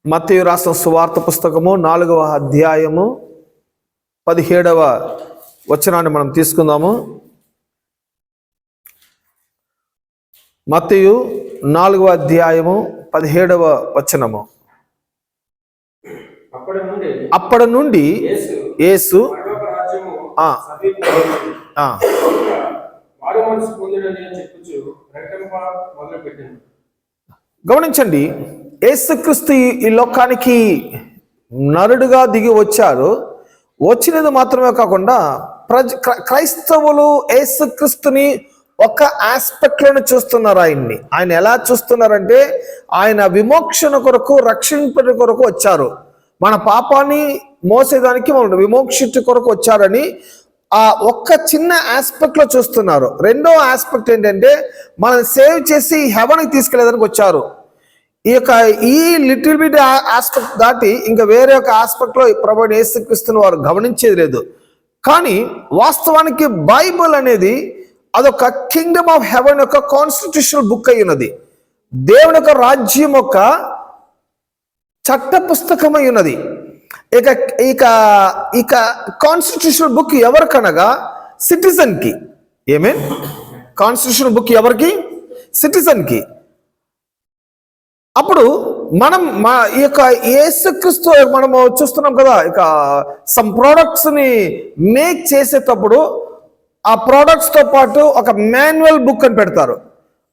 మత్తయి రాసిన సువార్త పుస్తకము 4వ అధ్యాయము 17వ వచనాన్ని మనం తీసుకుందాము. మత్తయి 4వ అధ్యాయము 17వ వచనము. అప్పటి నుండి యేసు గమనించండి, యేసుక్రీస్తు ఈ లోకానికి నరుడుగా దిగి వచ్చారు. వచ్చినది మాత్రమే కాకుండా క్రైస్తవులు యేసుక్రీస్తుని ఒక ఆస్పెక్ట్లోనే చూస్తున్నారు. ఆయన ఎలా చూస్తున్నారంటే, ఆయన విమోక్షణ కొరకు, రక్షింపడ కొరకు వచ్చారు. మన పాపాన్ని మోసేదానికి మన విమోక్షించ కొరకు వచ్చారని ఆ ఒక్క చిన్న ఆస్పెక్ట్లో చూస్తున్నారు. రెండో ఆస్పెక్ట్ ఏంటంటే, మనల్ని సేవ్ చేసి హెవెన్కి తీసుకెళ్లేదానికి వచ్చారు. ఈ లిటిల్ బిట్ ఆస్పెక్ట్ దాటి ఇంకా వేరే ఒక ఆస్పెక్ట్లో ప్రభువైన యేసుక్రీస్తుని వారు గమనించేది లేదు. కానీ వాస్తవానికి బైబిల్ అనేది అదొక కింగ్డమ్ ఆఫ్ హెవెన్ యొక్క కాన్స్టిట్యూషనల్ బుక్ అయి ఉన్నది. దేవుని యొక్క రాజ్యం యొక్క చట్ట పుస్తకమై ఉన్నది. ఇక ఇక ఇక కాన్స్టిట్యూషనల్ బుక్ ఎవరికనగా సిటిజన్కి. కాన్స్టిట్యూషనల్ బుక్ ఎవరికి? సిటిజన్కి. అప్పుడు మనం ఈ యొక్క యేసుక్రీస్తు మనము చూస్తున్నాం కదా, ఇక సమ్ ప్రోడక్ట్స్ని మేక్ చేసేటప్పుడు ఆ ప్రోడక్ట్స్తో పాటు ఒక మాన్యువల్ బుక్ అని పెడతారు.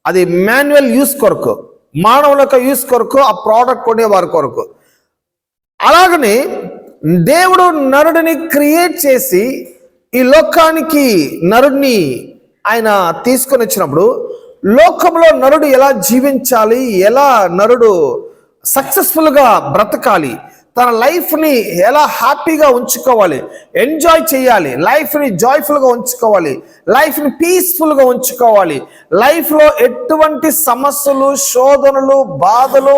అది మాన్యువల్ యూస్ కొరకు, మానవుల యొక్క యూస్ కొరకు, ఆ ప్రోడక్ట్ కొనే వారి కొరకు. అలాగనే దేవుడు నరుడిని క్రియేట్ చేసి ఈ లోకానికి నరుడిని ఆయన తీసుకొని వచ్చినప్పుడు, లోకంలో నరుడు ఎలా జీవించాలి, ఎలా నరుడు సక్సెస్ఫుల్గా బ్రతకాలి, తన లైఫ్ని ఎలా హ్యాపీగా ఉంచుకోవాలి, ఎంజాయ్ చేయాలి, లైఫ్ని జాయ్ఫుల్గా ఉంచుకోవాలి, లైఫ్ని పీస్ఫుల్గా ఉంచుకోవాలి, లైఫ్లో ఎటువంటి సమస్యలు, శోధనలు, బాధలు,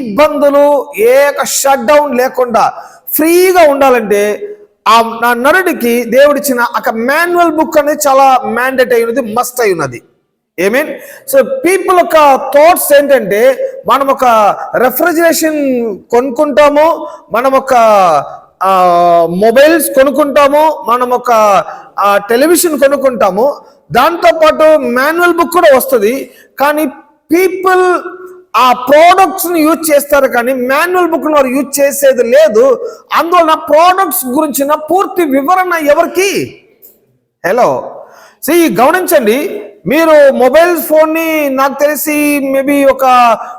ఇబ్బందులు, ఏ షట్ డౌన్ లేకుండా ఫ్రీగా ఉండాలంటే ఆ నరుడికి దేవుడిచ్చిన ఒక మాన్యువల్ బుక్ అనేది చాలా మ్యాండేట్ అయి ఉన్నది, మస్ట్ అయి ఉన్నది. సో పీపుల్ యొక్క థాట్స్ ఏంటంటే, మనం ఒక రెఫ్రిజిరేషన్ కొనుక్కుంటాము, మనం ఒక మొబైల్స్ కొనుక్కుంటాము, మనం ఒక టెలివిజన్ కొనుక్కుంటాము, దాంతోపాటు మాన్యువల్ బుక్ కూడా వస్తుంది. కానీ పీపుల్ ఆ ప్రోడక్ట్స్ని యూజ్ చేస్తారు, కానీ మాన్యువల్ బుక్ను వారు యూజ్ చేసేది లేదు. అందువలన ప్రోడక్ట్స్ గురించిన పూర్తి వివరణ ఎవరికి? గమనించండి, మీరు మొబైల్ ఫోన్ని నాకు తెలిసి మేబీ ఒక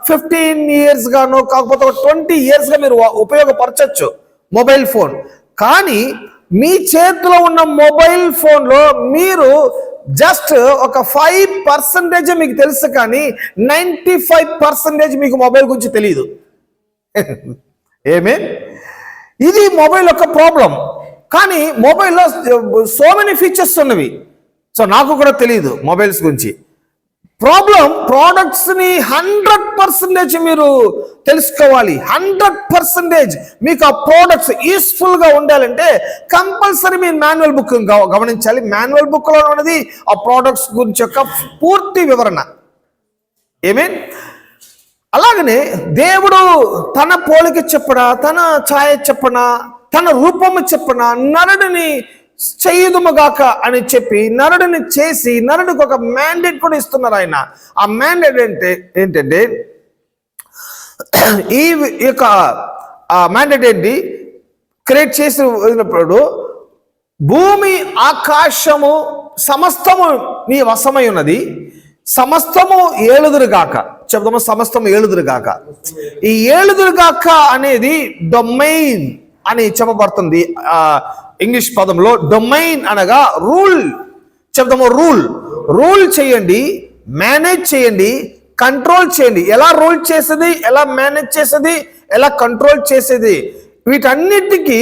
15 years గాను, కాకపోతే ఒక 20 years గా మీరు ఉపయోగపరచచ్చు మొబైల్ ఫోన్. కానీ మీ చేతిలో ఉన్న మొబైల్ ఫోన్లో మీరు జస్ట్ ఒక 5% మీకు తెలుసు, కానీ 95% మీకు మొబైల్ గురించి తెలియదు. ఇది మొబైల్ యొక్క ప్రాబ్లం. కానీ మొబైల్లో సో మెనీ ఫీచర్స్ ఉన్నవి, సో నాకు కూడా తెలియదు మొబైల్స్ గురించి. ప్రాబ్లం, ప్రోడక్ట్స్ని 100% మీరు తెలుసుకోవాలి. 100% మీకు ఆ ప్రోడక్ట్స్ యూస్ఫుల్గా ఉండాలంటే కంపల్సరీ మీరు మాన్యువల్ బుక్ గమనించాలి. మాన్యువల్ బుక్లో ఉన్నది ఆ ప్రోడక్ట్స్ గురించి యొక్క పూర్తి వివరణ. అలాగనే దేవుడు తన పోలిక చెప్పన, తన ఛాయ చెప్పన, తన రూపము చెప్పన నరుడిని చేయుదుముగాక అని చెప్పి నరుడిని చేసి నరుడికి ఒక మ్యాండేట్ కూడా ఇస్తున్నారు ఆయన. ఆ మ్యాండేట్ ఏంటంటే ఈ యొక్క మ్యాండేట్ ఏంటి? క్రియేట్ చేసినప్పుడు భూమి ఆకాశము సమస్తము నీ వశమై ఉన్నది, సమస్తము ఏలుదురుగాక. చెప్తాము, సమస్తము ఏలుదురుగాక. ఈ ఏలుదురుగాక అనేది డొమైన్ అని చెప్పబడుతుంది. ఇంగ్లీష్ పదంలో డొమైన్ అనగా రూల్. చెప్తాము, రూల్ చేయండి, మేనేజ్ చేయండి, కంట్రోల్ చేయండి. ఎలా రూల్ చేసేది, ఎలా మేనేజ్ చేసేది, ఎలా కంట్రోల్ చేసేది, వీటన్నిటికీ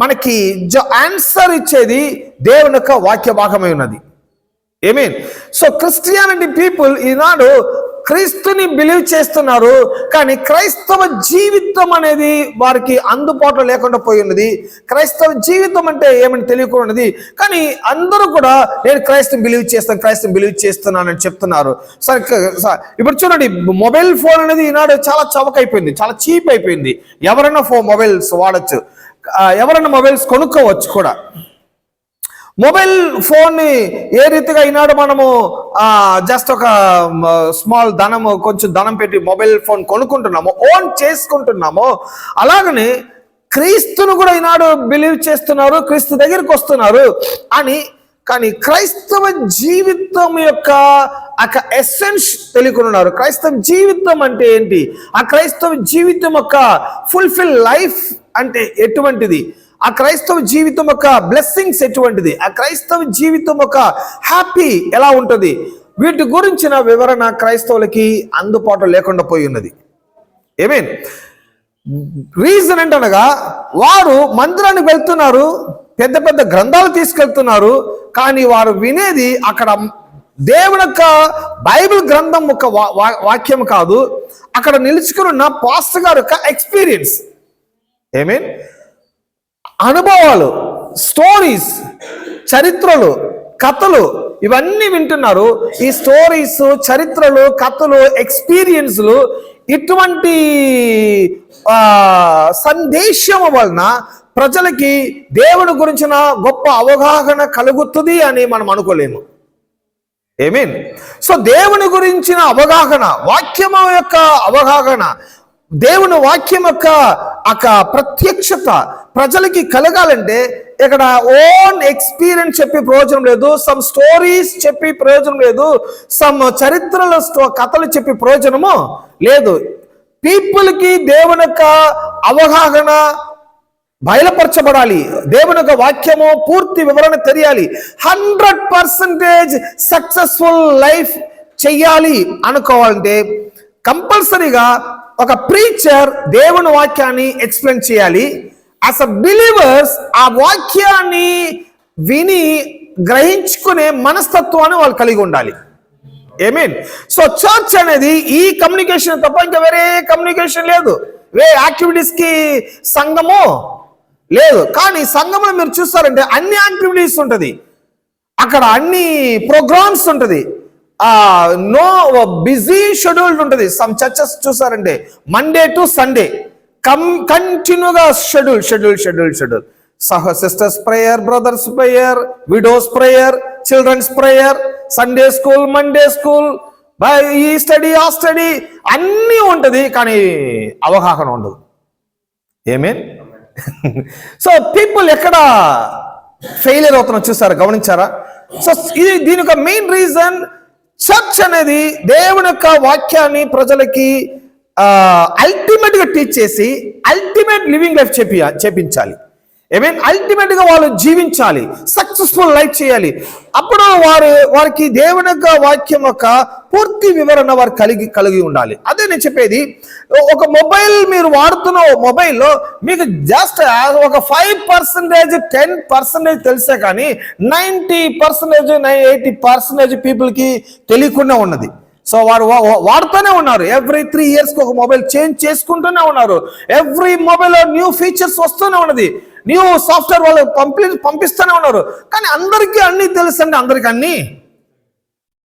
మనకి ఆన్సర్ ఇచ్చేది దేవుని యొక్క వాక్య భాగమై ఉన్నది. సో క్రిస్టియానిటీ పీపుల్ ఈనాడు క్రీస్తుని బిలీవ్ చేస్తున్నారు, కానీ క్రైస్తవ జీవితం అనేది వారికి అందుబాటులో లేకుండా పోయి ఉన్నది. క్రైస్తవ జీవితం అంటే ఏమని తెలియకుండా ఉన్నది. కానీ అందరూ కూడా నేను క్రైస్తవం బిలీవ్ చేస్తున్నానని చెప్తున్నారు. సరే, ఇప్పుడు చూడండి, మొబైల్ ఫోన్ అనేది ఈనాడు చాలా చవకైపోయింది, చాలా చీప్ అయిపోయింది. ఎవరైనా మొబైల్స్ వాడచ్చు, ఎవరైనా మొబైల్స్ కొనుక్కోవచ్చు కూడా. మొబైల్ ఫోన్ ఏ రీతిగా ఈనాడు మనము జస్ట్ ఒక స్మాల్ కొంచెం ధనం పెట్టి మొబైల్ ఫోన్ కొనుక్కుంటున్నామో, ఓన్ చేసుకుంటున్నామో, అలాగనే క్రీస్తును కూడా ఈనాడు బిలీవ్ చేస్తున్నారు, క్రీస్తు దగ్గరికి వస్తున్నారు అని. కానీ క్రైస్తవ జీవితం యొక్క ఎసెన్స్ తెలియకున్నారు. క్రైస్తవ జీవితం అంటే ఏంటి, ఆ క్రైస్తవ జీవితం యొక్క ఫుల్ఫిల్ లైఫ్ అంటే ఎటువంటిది, ఆ క్రైస్తవ జీవితం యొక్క బ్లెస్సింగ్స్ ఎటువంటిది, ఆ క్రైస్తవ జీవితం యొక్క హ్యాపీ ఎలా ఉంటుంది, వీటి గురించిన వివరణ క్రైస్తవులకి అందుబాటులో లేకుండా పోయి ఉన్నది. ఏమేన్ రీజన్ ఏంటనగా, వారు మందిరానికి వెళ్తున్నారు, పెద్ద పెద్ద గ్రంథాలు తీసుకెళ్తున్నారు, కానీ వారు వినేది అక్కడ దేవుని యొక్క బైబిల్ గ్రంథం యొక్క వాక్యం కాదు, అక్కడ నిలుచుకుని ఉన్న పాస్టర్ గారి యొక్క ఎక్స్పీరియన్స్, ఏమేన్ అనుభవాలు, స్టోరీస్, చరిత్రలు, కథలు, ఇవన్నీ వింటున్నారు. ఈ స్టోరీస్, చరిత్రలు, కథలు, ఎక్స్పీరియన్స్లు, ఇటువంటి సందేశం వలన ప్రజలకి దేవుని గురించిన గొప్ప అవగాహన కలుగుతుంది అని మనం అనుకోలేము. ఏమీన్. సో దేవుని గురించిన అవగాహన, వాక్యం యొక్క అవగాహన, దేవుని వాక్యం యొక్క ప్రత్యక్షత ప్రజలకి కలగాలంటే ఇక్కడ ఓన్ ఎక్స్పీరియన్స్ చెప్పి ప్రయోజనం లేదు, సమ్ స్టోరీస్ చెప్పి ప్రయోజనం లేదు, సమ్ చరిత్రల కథలు చెప్పి ప్రయోజనము లేదు. పీపుల్కి దేవుని యొక్క అవగాహన బయలుపరచబడాలి, దేవుని యొక్క వాక్యము పూర్తి వివరణ తెలియాలి. 100% సక్సెస్ఫుల్ లైఫ్ చెయ్యాలి అనుకోవాలంటే కంపల్సరీగా ఒక ప్రీచర్ దేవుని వాక్యాన్ని ఎక్స్ప్లెయిన్ చేయాలి. యాజ్ అ బిలీవర్స్ ఆ వాక్యాన్ని విని గ్రహించుకునే మనస్తత్వాన్ని వాళ్ళు కలిగి ఉండాలి. ఆమేన్. సో చర్చ్ అనేది ఈ కమ్యూనికేషన్ తప్ప ఇంకా వేరే కమ్యూనికేషన్ లేదు, వేరే యాక్టివిటీస్ కి సంఘము లేదు. కానీ సంఘంలో మీరు చూస్తారంటే అన్ని యాక్టివిటీస్ ఉంటుంది, అక్కడ అన్ని ప్రోగ్రామ్స్ ఉంటుంది, నో బిజీ షెడ్యూల్ ఉంటుంది. సమ్ చర్చెస్ చూసారంటే మండే టు సండే కంటిన్యూగా schedule. Sisters prayer, brothers prayer, widows prayer, children's prayer, Sunday school, Monday school, ఈ స్టడీ ఆ స్టడీ అన్నీ ఉంటుంది, కానీ అవగాహన ఉండదు. ఏమేన్. సో పీపుల్ ఎక్కడ ఫెయిలియర్ అవుతున్నా చూసారా, గమనించారా? సో ఇది దీని యొక్క మెయిన్ రీజన్, చర్చ్ అనేది దేవుని యొక్క వాక్యాన్ని ప్రజలకి అల్టిమేట్ గా టీచ్ చేసి అల్టిమేట్ లివింగ్ లైఫ్ చేపించాలి. ఐ అల్టిమేట్ గా వాళ్ళు జీవించాలి, సక్సెస్ఫుల్ లైఫ్ చేయాలి. అప్పుడు వారికి దేవుని యొక్క వాక్యం యొక్క పూర్తి వివరణ వారు కలిగి ఉండాలి. అదే నేను చెప్పేది. ఒక మొబైల్ మీరు వాడుతున్న మొబైల్లో మీకు జస్ట్ ఒక 5%, 10% తెలిసే కానీ 90%, 80% పీపుల్కి తెలియకుండా ఉన్నది. సో వారు వాడుతూనే ఉన్నారు, ఎవ్రీ 3 years ఒక మొబైల్ చేంజ్ చేసుకుంటూనే ఉన్నారు, ఎవ్రీ మొబైల్ న్యూ ఫీచర్స్ వస్తూనే ఉన్నది, న్యూ సాఫ్ట్వేర్ వాళ్ళు పంపిస్తూనే ఉన్నారు. కానీ అందరికీ అన్నీ తెలుసు అండి, అందరికీ అన్నీ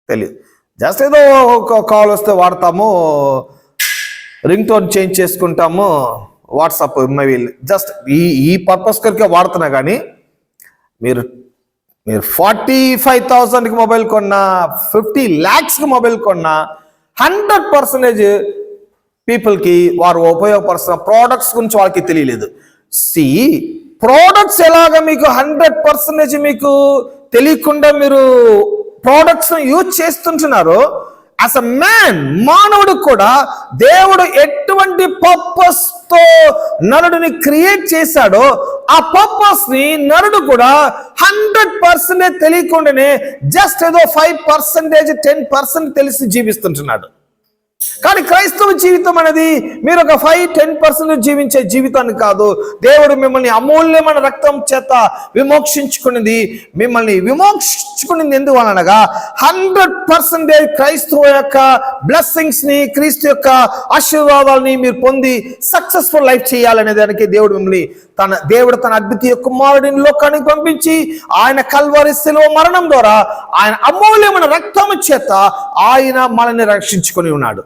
తెలియదు. జస్ట్ ఏదో ఒక కాల్ వస్తే వాడతాము, రింగ్ టోన్ చేంజ్ చేసుకుంటాము, వాట్సాప్ మెయిల్, జస్ట్ ఈ పర్పస్ కొరికే వాడుతున్నా. కానీ మీరు 45,000కి మొబైల్ కొన్నా, 50 lakhsకి మొబైల్ కొన్నా 100% పీపుల్కి వారు ఉపయోగపడుతున్న ప్రోడక్ట్స్ గురించి వాళ్ళకి తెలియలేదు. ప్రోడక్ట్స్ ఎలాగా మీకు 100% మీకు తెలియకుండా మీరు ప్రోడక్ట్స్ యూజ్ చేస్తుంటున్నారు. యాజ్ అ మ్యాన్, మానవుడు కూడా దేవుడు ఎటువంటి పర్పస్ తో నరుడిని క్రియేట్ చేశాడో ఆ పర్పస్ ని నరుడు కూడా 100% తెలియకుండానే జస్ట్ ఏదో 5%, 10% తెలిసి జీవిస్తుంటున్నాడు. కానీ క్రైస్తవ జీవితం అనేది మీరు ఒక 5-10% జీవించే జీవితాన్ని కాదు. దేవుడు మిమ్మల్ని అమూల్యమైన రక్తం చేత విమోక్షించుకున్నది. మిమ్మల్ని విమోక్షించుకున్నది ఎందువలనగా 100% క్రైస్తవ యొక్క బ్లెస్సింగ్స్ ని, క్రీస్తు యొక్క ఆశీర్వాదాలని మీరు పొంది సక్సెస్ఫుల్ లైఫ్ చేయాలనే దానికి దేవుడు తన అద్వితీయ కుమారుడిని లోకానికి పంపించి ఆయన కల్వరి శిలువ మరణం ద్వారా ఆయన అమూల్యమైన రక్తము చేత ఆయన మనల్ని రక్షించుకొని ఉన్నాడు.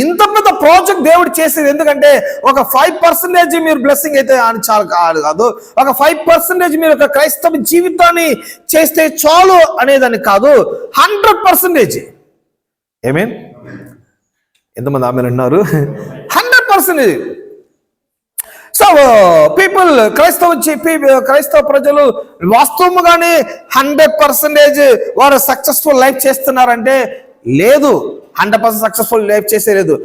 ఇంత పెద్ద ప్రాజెక్ట్ దేవుడు చేసేది ఎందుకంటే ఒక 5% మీరు బ్లెస్సింగ్ అయితే అని చాలు కాదు, ఒక 5% మీరు ఒక క్రైస్తవ జీవితాన్ని చేస్తే చాలు అనేదాన్ని కాదు, 100%. ఏమేన్ ఎంతమంది ఆమె అన్నారు? 100%. సో పీపుల్ క్రైస్తవ ప్రజలు వాస్తవముగానే 100% వారు సక్సెస్ఫుల్ లైఫ్ చేస్తున్నారంటే లేదు, 100% సక్సెస్ఫుల్ లైఫ్ చేసేలేదు.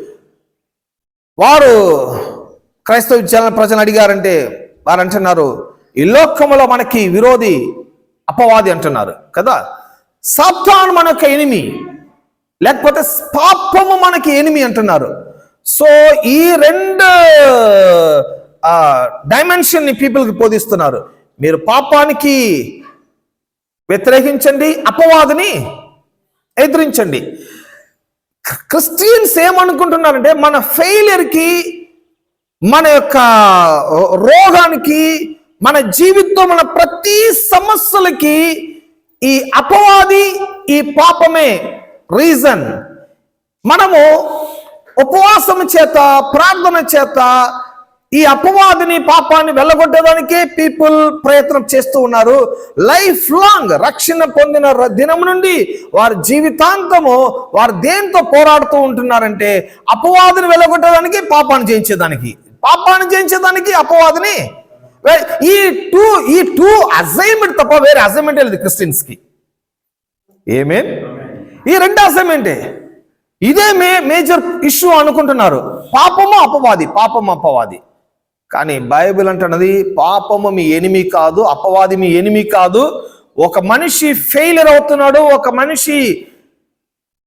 వారు క్రైస్తవ ప్రజలు అడిగారంటే వారు అంటున్నారు, ఈ లోకములో మనకి విరోధి అపవాది అంటున్నారు కదా, సాతాను మనకు ఎనిమి, లేకపోతే పాపము మనకి ఎనిమి అంటున్నారు. సో ఈ రెండు డైమెన్షన్ ని పీపుల్కి బోధిస్తున్నారు. మీరు పాపానికి వ్యతిరేకించండి, అపవాదిని ఎదిరించండి. క్రిస్టియన్స్ ఏమనుకుంటున్నారంటే మన ఫెయిలియర్కి, మన యొక్క రోగానికి, మన జీవితంలో ప్రతి సమస్యలకి ఈ అపవాది, ఈ పాపమే రీజన్. మనము ఉపవాసం చేత, ప్రార్థన చేత ఈ అపవాదిని, పాపాన్ని వెళ్ళగొట్టడానికే పీపుల్ ప్రయత్నం చేస్తూ ఉన్నారు. లైఫ్ లాంగ్ రక్షణ పొందిన దినం నుండి వారి జీవితాంతము వారు దేంతో పోరాడుతూ ఉంటున్నారంటే అపవాదిని వెళ్ళగొట్టడానికి, పాపాన్ని జయించేదానికి అపవాదిని. ఈ టూ అసైన్మెంట్ తప్ప వేరే అసైన్మెంట్ లేదు క్రిస్టియన్స్ కి. ఏమేన్ ఈ రెండు అసైన్మెంటే. ఇదే మేజర్ ఇష్యూ అనుకుంటున్నారు, పాపము అపవాది. కానీ బైబిల్ అంటున్నది పాపము మీ ఎనిమి కాదు, అపవాది మీ ఎనిమి కాదు. ఒక మనిషి ఫెయిలియర్ అవుతున్నాడు, ఒక మనిషి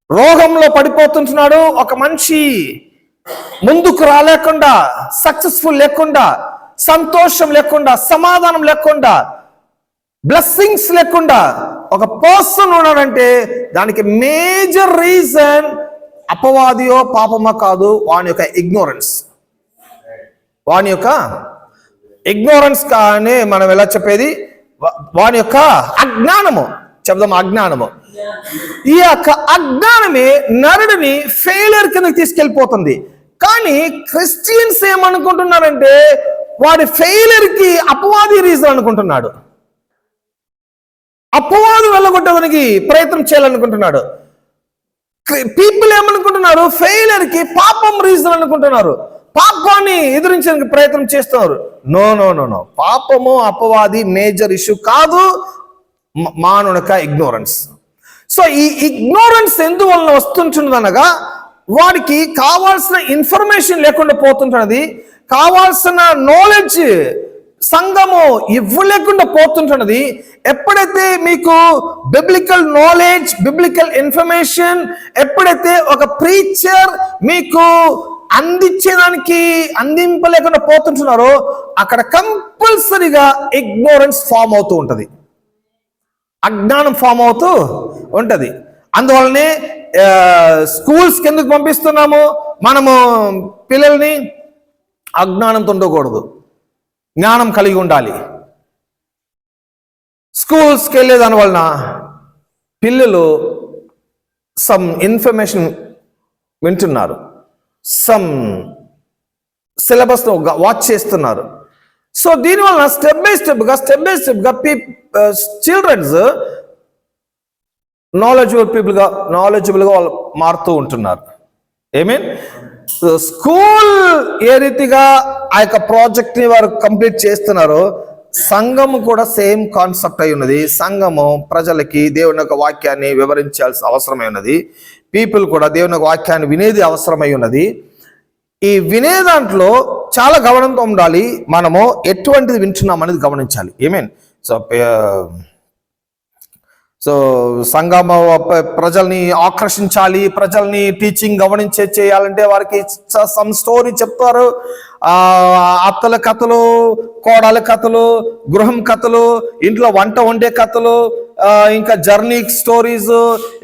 రోగంలో పడిపోతుంటున్నాడు, ఒక మనిషి ముందుకు రాలేకుండా, సక్సెస్ఫుల్ లేకుండా, సంతోషం లేకుండా, సమాధానం లేకుండా, బ్లెస్సింగ్స్ లేకుండా ఒక పర్సన్ ఉన్నాడంటే దానికి మేజర్ రీజన్ అపవాదియో పాపమో కాదు, వాని యొక్క ఇగ్నోరెన్స్ కానీ మనం ఎలా చెప్పేది, వాని యొక్క అజ్ఞానము. అజ్ఞానము. ఈ యొక్క అజ్ఞానమే నరుడిని ఫెయిలియర్ కిందకి తీసుకెళ్ళిపోతుంది. కానీ క్రిస్టియన్స్ ఏమనుకుంటున్నారంటే వాడి ఫెయిలియర్ కి అపవాది రీజన్ అనుకుంటున్నాడు, అపవాది వెళ్ళగొట్టడానికి ప్రయత్నం చేయాలనుకుంటున్నాడు. పీపుల్ ఏమనుకుంటున్నారు, ఫెయిలియర్ కి పాపం రీజన్ అనుకుంటున్నారు, పాపాన్ని ఎదిరించడానికి ప్రయత్నం చేస్తున్నారు. నో, పాపము అపవాది మేజర్ ఇష్యూ కాదు, మానవునిక ఇగ్నోరెన్స్. సో ఈ ఇగ్నోరెన్స్ ఎందువలన వస్తుంటున్నదనగా వాడికి కావాల్సిన ఇన్ఫర్మేషన్ లేకుండా పోతుంటున్నది, కావాల్సిన నాలెడ్జ్ సంఘము ఇవ్వలేకుండా పోతుంటున్నది. ఎప్పుడైతే మీకు బిబ్లికల్ నాలెడ్జ్, బిబ్లికల్ ఇన్ఫర్మేషన్ ఎప్పుడైతే ఒక ప్రీచర్ మీకు అందింపలేకుండా పోతుంటున్నారో అక్కడ కంపల్సరీగా ఇగ్నోరెన్స్ ఫామ్ అవుతూ ఉంటది, అజ్ఞానం ఫామ్ అవుతూ ఉంటది. అందువల్లనే స్కూల్స్కి ఎందుకు పంపిస్తున్నాము, మనము పిల్లల్ని అజ్ఞానంతో ఉండకూడదు, జ్ఞానం కలిగి ఉండాలి. స్కూల్స్కి వెళ్ళే దాని వలన పిల్లలు సమ్ ఇన్ఫర్మేషన్ వింటున్నారు, సమ్ సిలబస్ వాచ్ చేస్తున్నారు. సో దీనివల్ల స్టెప్ బై స్టెప్ గా చిల్డ్రన్స్ నాలెడ్జబుల్ గా వాళ్ళు మారుతూ ఉంటున్నారు. మీన్ స్కూల్ ఏ రీతిగా ఆ యొక్క ప్రాజెక్ట్ ని వారు కంప్లీట్ చేస్తున్నారో సంఘము కూడా సేమ్ కాన్సెప్ట్ అయి ఉన్నది. సంఘము ప్రజలకి దేవుని యొక్క వాక్యాన్ని వివరించాల్సిన అవసరమై ఉన్నది. పీపుల్ కూడా దేవుని యొక్క వాక్యాన్ని వినేది అవసరమై ఉన్నది. ఈ వినే దాంట్లో చాలా గమనంతో ఉండాలి. మనము ఎటువంటిది వింటున్నాం అనేది గమనించాలి. మీన్ సో సంఘం ప్రజల్ని ఆకర్షించాలి, ప్రజల్ని టీచింగ్ గమనించే చేయాలంటే వారికి సమ్ స్టోరీ చెప్తారు. అత్తల కథలు, కోడల కథలు, గృహం కథలు, ఇంట్లో వంట వండే కథలు, ఇంకా జర్నీ స్టోరీస్,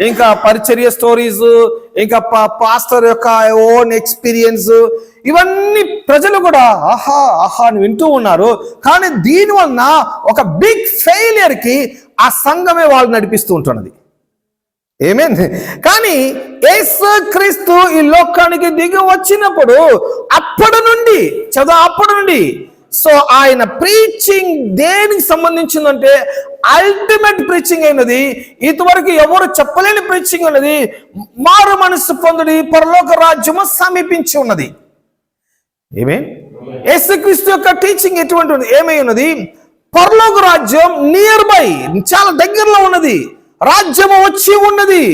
ఇంకా పరిచర్య స్టోరీస్, ఇంకా పాస్టర్ యొక్క ఓన్ ఎక్స్పీరియన్స్, ఇవన్నీ ప్రజలు కూడా ఆహా ఆహా అని వింటూ ఉన్నారు. కానీ దీనివల్ల ఒక బిగ్ ఫెయిలియర్ కి ఆ సంఘమే వాళ్ళు నడిపిస్తూ ఉంటున్నది. ఏమైంది? కానీ యేసుక్రీస్తు ఈ లోకానికి దిగి వచ్చినప్పుడు అప్పటి నుండి సో ఆయన ప్రీచింగ్ దేనికి సంబంధించిందంటే అల్టిమేట్ ప్రీచింగ్ అయినది, ఇంతవరకు ఎవరు చెప్పలేని ప్రీచింగ్ ఉన్నది. మారు మనస్సు పొందుడి, పరలోక రాజ్యము సమీపించి ఉన్నది. యేసుక్రీస్తు యొక్క టీచింగ్ ఎటువంటి ఉంది? ఏమై ఉన్నది? పరలోక రాజ్యం నియర్ బై, చాలా దగ్గరలో ఉన్నది. రాజ్యము వచ్చి ఉన్నది.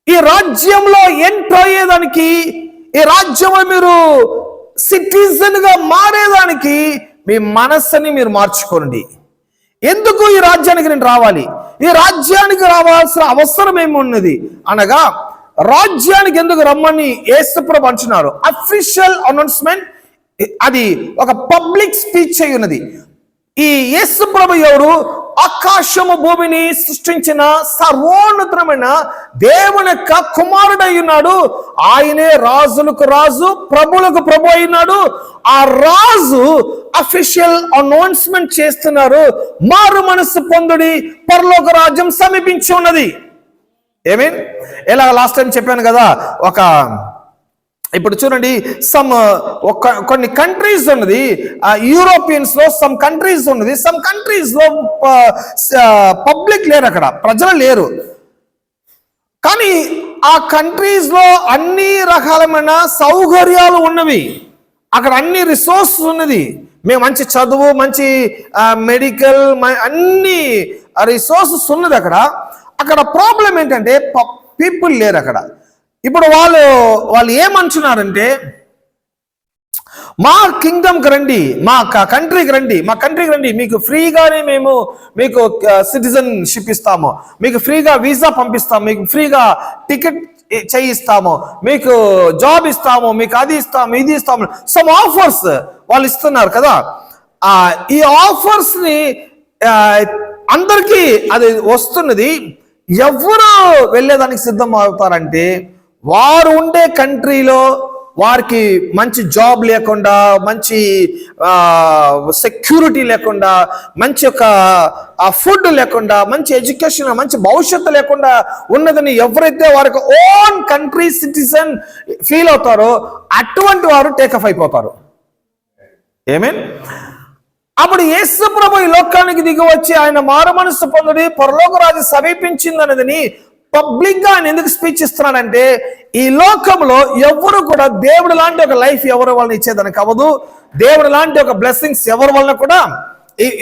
ఈ రాజ్యంలో ఎంటర్ అయ్యేదానికి, ఈ రాజ్యంలో మీరు సిటిజన్ గా మారేదానికి మీ మనస్సుని మీరు మార్చుకోండి. ఎందుకు ఈ రాజ్యానికి నేను రావాలి? ఈ రాజ్యానికి రావాల్సిన అవసరం ఏమున్నది అనగా, రాజ్యానికి ఎందుకు రమ్మని యేసుప్రభు అంటున్నారు. అఫీషియల్ అనౌన్స్మెంట్, అది ఒక పబ్లిక్ స్పీచ్ అయి ఉన్నది. ఈ యేసుప్రభు ఎవరు? ఆకాశము భూమిని సృష్టించిన సర్వోన్నతమైన దేవుని యొక్క కుమారుడై ఉన్నాడు. ఆయనే రాజులకు రాజు, ప్రభులకు ప్రభు అయినాడు. ఆ రాజు అఫీషియల్ అనౌన్స్మెంట్ చేస్తున్నారు, మారు మనస్సు పొందుడి, పరలోక రాజ్యం సమీపించి ఉన్నది. ఎలా లాస్ట్ టైం చెప్పాను కదా, ఇప్పుడు చూడండి, కొన్ని కంట్రీస్ ఉన్నది, యూరోపియన్స్ లో సమ్ కంట్రీస్ ఉన్నది, సమ్ కంట్రీస్ లో పబ్లిక్ లేరు, అక్కడ ప్రజలు లేరు. కానీ ఆ కంట్రీస్ లో అన్ని రకాలమైన సౌకర్యాలు ఉన్నవి, అక్కడ అన్ని రిసోర్సెస్ ఉన్నది. మేము మంచి చదువు, మంచి మెడికల్, అన్ని రిసోర్సెస్ ఉన్నది అక్కడ ప్రాబ్లం ఏంటంటే పీపుల్ లేరు అక్కడ. ఇప్పుడు వాళ్ళు ఏమంటున్నారంటే, మా కింగ్డమ్కి రండి, మా కంట్రీకి రండి, మీకు ఫ్రీగానే మేము మీకు సిటిజన్షిప్ ఇస్తాము, మీకు ఫ్రీగా వీసా పంపిస్తాము, మీకు ఫ్రీగా టికెట్ చేయిస్తాము, మీకు జాబ్ ఇస్తాము, మీకు అది ఇస్తాము, ఇది ఇస్తాము, సమ్ ఆఫర్స్ వాళ్ళు ఇస్తున్నారు కదా. ఈ ఆఫర్స్ ని అందరికీ అది వస్తున్నది. ఎవరు వెళ్ళేదానికి సిద్ధం అవుతారంటే, వారు ఉండే కంట్రీలో వారికి మంచి జాబ్ లేకుండా, మంచి సెక్యూరిటీ లేకుండా, మంచి ఒక ఫుడ్ లేకుండా, మంచి ఎడ్యుకేషన్, మంచి భవిష్యత్తు లేకుండా ఉన్నదని ఎవరైతే వారికి ఓన్ కంట్రీ సిటిజన్ ఫీల్ అవుతారో అటువంటి వారు టేకఫ్ అయిపోతారు. అప్పుడు యేసు ప్రభు ఈ లోకానికి దిగి వచ్చి ఆయన మారు మనస్సు పొందుడి, పరలోక రాజ్యం సమీపించింది అనేది పబ్లిక్ గా ఆయన ఎందుకు స్పీచ్ ఇస్తున్నాడంటే, ఈ లోకంలో ఎవరు కూడా దేవుడు లాంటి ఒక లైఫ్ ఎవరి వలన ఇచ్చేదానికి అవ్వదు, దేవుడు లాంటి ఒక బ్లెస్సింగ్స్ ఎవరి వలన కూడా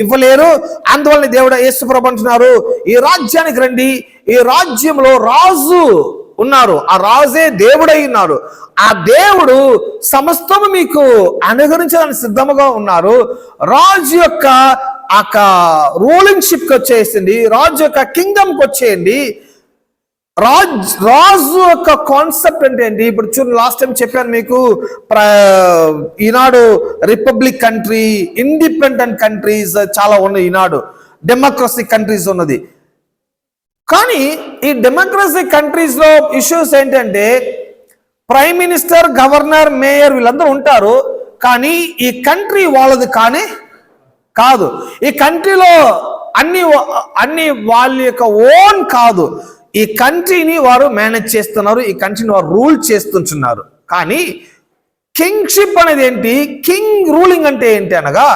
ఇవ్వలేరు. అందువల్ల దేవుడు యేసు ప్రభు అంటున్నారు, ఈ రాజ్యానికి రండి, ఈ రాజ్యంలో రాజు ఉన్నారు, ఆ రాజే దేవుడై ఉన్నారు, ఆ దేవుడు సమస్తము మీకు అనుగ్రహించడానికి సిద్ధముగా ఉన్నారు. రాజు యొక్క రూలింగ్ షిప్ కి వచ్చేసింది, రాజు యొక్క కింగ్డమ్కి వచ్చేయండి. రాజు యొక్క కాన్సెప్ట్ అంటే ఏంటి? ఇప్పుడు చూడండి, లాస్ట్ టైం చెప్పాను మీకు, ఈనాడు రిపబ్లిక్ కంట్రీ, ఇండిపెండెంట్ కంట్రీస్ చాలా ఉన్నాయి, ఈనాడు డెమోక్రసీ కంట్రీస్ ఉన్నది. కానీ ఈ డెమోక్రసీ కంట్రీస్ లో ఇష్యూస్ ఏంటంటే, ప్రైమ్ మినిస్టర్, గవర్నర్, మేయర్ వీళ్ళందరూ ఉంటారు, కానీ ఈ కంట్రీ వాళ్ళది కాదు. ఈ కంట్రీలో అన్ని వాళ్ళ యొక్క ఓన్ కాదు. ఈ కంట్రీని వారు మేనేజ్ చేస్తున్నారు, ఈ కంట్రీని వారు రూల్ చేస్తుంటున్నారు. కానీ కింగ్షిప్ అనేది ఏంటి? కింగ్ రూలింగ్ అంటే ఏంటి అనగా,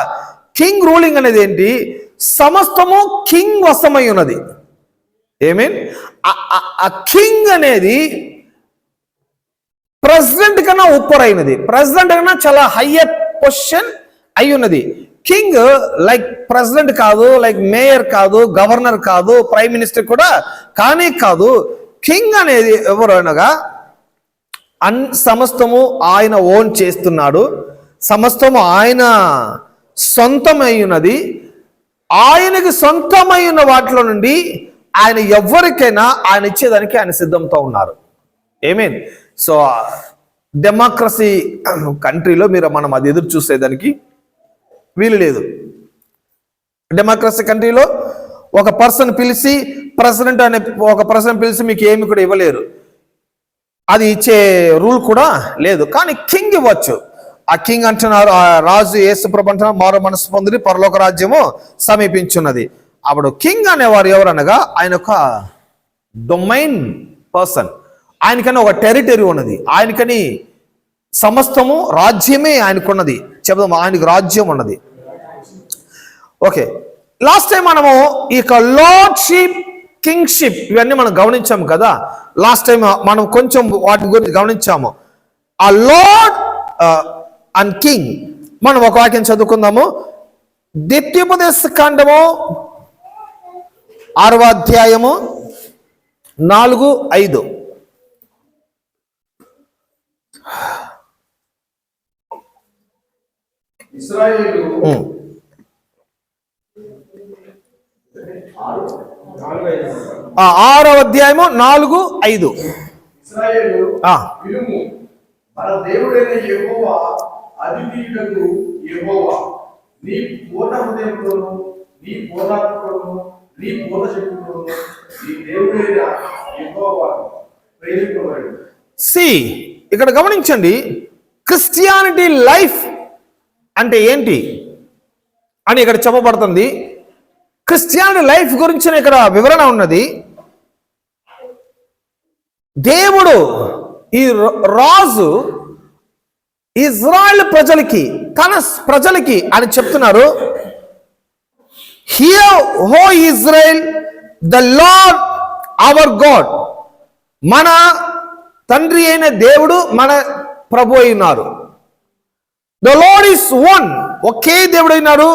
కింగ్ రూలింగ్ అనేది ఏంటి? సమస్తము కింగ్ వశమై ఉన్నది. ఆ కింగ్ అనేది ప్రెసిడెంట్ కన్నా ఉప్పరైనది, ప్రెసిడెంట్ కన్నా చాలా హయ్యర్ పొజిషన్ అయి ఉన్నది. కింగ్ లైక్ ప్రెసిడెంట్ కాదు, లైక్ మేయర్ కాదు, గవర్నర్ కాదు, ప్రైమ్ మినిస్టర్ కూడా కాదు. కింగ్ అనేది ఎవరు అనగా, సమస్తము ఆయన ఓన్ చేస్తున్నాడు, సమస్తము ఆయన సొంతమై ఉన్నది. ఆయనకి సొంతమై ఉన్న వాటిలో నుండి ఆయన ఎవరికైనా ఆయన ఇచ్చేదానికి ఆయన సిద్ధంతో ఉన్నారు. ఏమేన్. సో డెమోక్రసీ కంట్రీలో మనం అది ఎదురు చూసేదానికి వీలు లేదు. డెమోక్రసీ కంట్రీలో ఒక పర్సన్ పిలిచి ప్రెసిడెంట్ అనే ఒక పర్సన్ పిలిచి మీకు ఏమి కూడా ఇవ్వలేరు, అది ఇచ్చే రూల్ కూడా లేదు. కానీ కింగ్ ఇవ్వచ్చు. ఆ కింగ్ అంటున్నారు, ఆ రాజు యేసుప్రభు అంటున్నారు, మారు మనసు పొంది పరలోక రాజ్యము సమీపించున్నది. అప్పుడు కింగ్ అనేవారు ఎవరనగా ఆయన ఒక డొమైన్ పర్సన్, ఆయనకని ఒక టెరిటరీ ఉన్నది, ఆయనకని సమస్తము రాజ్యమే ఆయనకున్నది. చెప్దాం, ఆయనకు రాజ్యం ఉన్నది. ఓకే, లాస్ట్ టైం మనము ఈ యొక్క లార్డ్షిప్, కింగ్షిప్ ఇవన్నీ మనం గమనించాము కదా. లాస్ట్ టైం మనం కొంచెం వాటి గురించి గమనించాము. ఆ లార్డ్ అండ్ కింగ్, మనం ఒక వాక్యం చదువుకుందాము. ద్వితీయోపదేశ కాండము 6వ అధ్యాయము 4-5. ఇశ్రాయేలు 6వ అధ్యాయము 4-5. ఇశ్రాయేలు వినుము, మన దేవుడైన యెహోవా అద్వితీయుడగు యెహోవా, నీ పూర్ణ హృదయంతోను, నీ పూర్ణాత్మతోను, నీ పూర్ణ శక్తితోను నీ దేవుడైన యెహోవాను ప్రేమింపబడు. ఇక్కడ గమనించండి, క్రిస్టియానిటీ లైఫ్ అంటే ఏంటి అని ఇక్కడ చెప్పబడుతుంది. క్రిస్టియానిటీ లైఫ్ గురించి ఇక్కడ వివరణ ఉన్నది. దేవుడు ఈ రాజు ఇజ్రాయెల్ ప్రజలకి, తన ప్రజలకి అని చెప్తున్నారు. Hear O Israel, the Lord our God, మన తండ్రి అయిన దేవుడు మన ప్రభు అయినారు. ద లార్డ్ ఇస్ వన్, ఒకే దేవుడు అయినారు.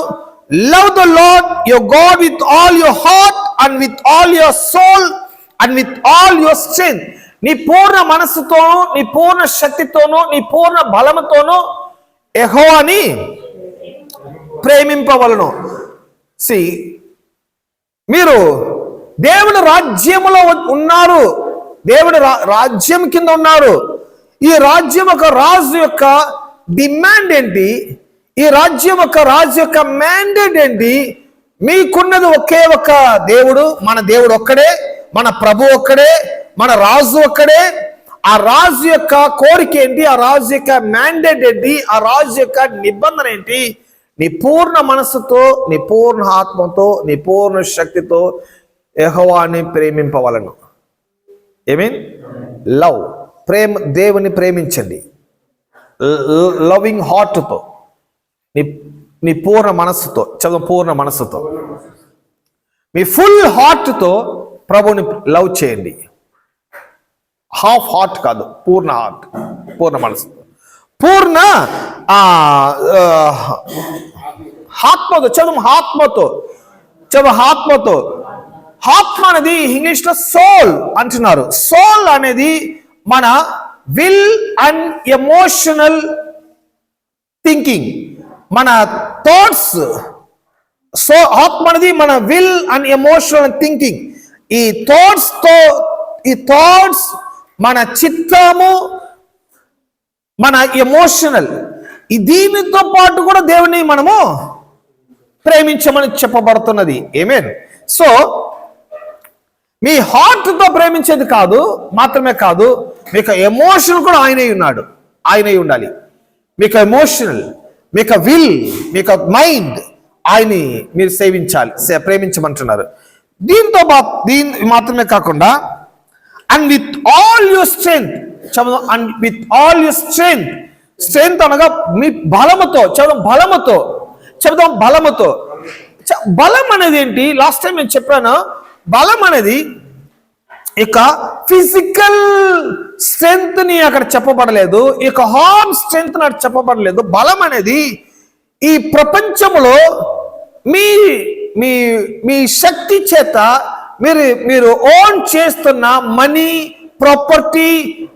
Love the Lord your God with all your heart and with all your soul and with all your strength. నీ పూర్ణ మనస్సుతోనూ, నీ పూర్ణ శక్తితోనూ, నీ పూర్ణ బలముతోనూ యెహోవాని ప్రేమింపవలను. మీరు దేవుని రాజ్యములో ఉన్నారు, దేవుని రాజ్యం కింద ఉన్నారు. ఈ రాజ్యం ఒక రాజు యొక్క డిమాండ్ ఏంటి? ఈ రాజ్యం ఒక రాజు యొక్క మ్యాండేట్ ఏంటి? మీకున్నది ఒకే ఒక దేవుడు, మన దేవుడు ఒక్కడే, మన ప్రభు ఒక్కడే, మన రాజు ఒక్కడే. ఆ రాజు యొక్క కోరిక ఏంటి? ఆ రాజు యొక్క మ్యాండేట్ ఏంటి? ఆ రాజు యొక్క నిబంధన ఏంటి? నీ పూర్ణ మనస్సుతో, నీ పూర్ణ ఆత్మతో, నీ పూర్ణ శక్తితో యెహోవాని ప్రేమింపవలను. మీన్ లవ్, ప్రేమ, దేవుని ప్రేమించండి లవింగ్ హార్ట్తో, నీ పూర్ణ మనస్సుతో. చదువు, పూర్ణ మనస్సుతో, మీ ఫుల్ హార్ట్తో ప్రభుని లవ్ చేయండి. హాఫ్ హార్ట్ కాదు, పూర్ణ హార్ట్, పూర్ణ మనసు, పూర్ణ ఆత్మతో. చదువు, ఆత్మతో, చదువు, ఆత్మతో. ఆత్మ అనేది ఇంగ్లీష్లో సోల్ అంటున్నారు. సోల్ అనేది మన విల్ అండ్ ఎమోషనల్ థింకింగ్, మన థాట్స్. సో ఆత్మ అనేది మన విల్ అండ్ ఎమోషనల్ థింకింగ్. ఈ థాట్స్ మన చిత్తము, మన ఎమోషనల్, దీనితో పాటు కూడా దేవుని మనము ప్రేమించమని చెప్పబడుతున్నది. ఆమేన్. సో మీ హార్ట్తో ప్రేమించేది కాదు, మాత్రమే కాదు, మీకు ఎమోషన్ కూడా ఆయనే ఉన్నాడు, ఆయనే ఉండాలి. మీకు ఎమోషనల్, మీకు విల్, మీకు మైండ్, ఆయన్ని మీరు సేవించాలి, ప్రేమించమంటున్నారు. దీంతో దీని మాత్రమే కాకుండా and with all your strength. చదువు, and with all your strength. Strength అనగా మీ బలముతో. చదువు, బలముతో. చెబుదాం, బలముతో. బలం అనేది ఏంటి? లాస్ట్ టైం నేను చెప్పాను, బలం అనేది ఇక ఫిజికల్ స్ట్రెంగ్త్ ని అక్కడ చెప్పబడలేదు, ఇక హార్ట్ స్ట్రెంగ్త్ అక్కడ చెప్పబడలేదు. బలం అనేది ఈ ప్రపంచంలో మీ మీ మీ శక్తి చేత మీరు ఓన్ చేస్తున్న మనీ, ప్రాపర్టీ,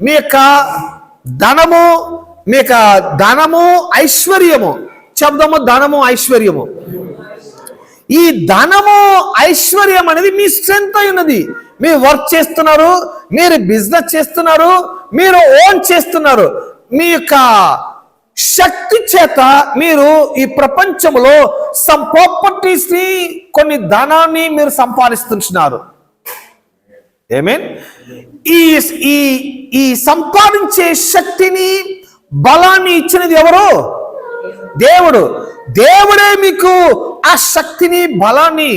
మీ యొక్క ధనము, మీ యొక్క ధనము, ఐశ్వర్యము. శబ్దము, ధనము, ఐశ్వర్యము. ఈ ధనము ఐశ్వర్యం అనేది మీ స్ట్రెంత్ అయి ఉన్నది. మీరు వర్క్ చేస్తున్నారు, మీరు బిజినెస్ చేస్తున్నారు, మీరు ఓన్ చేస్తున్నారు. మీ యొక్క శక్తి చేత మీరు ఈ ప్రపంచంలో సమ్ ప్రాపర్టీస్ ని, కొన్ని ధనాన్ని మీరు సంపాదిస్తున్నారు. ఆమేన్. ఈ సంపాదించే శక్తిని, బలాన్ని ఇచ్చినది ఎవరు? దేవుడు. దేవుడే మీకు ఆ శక్తిని, బలాన్ని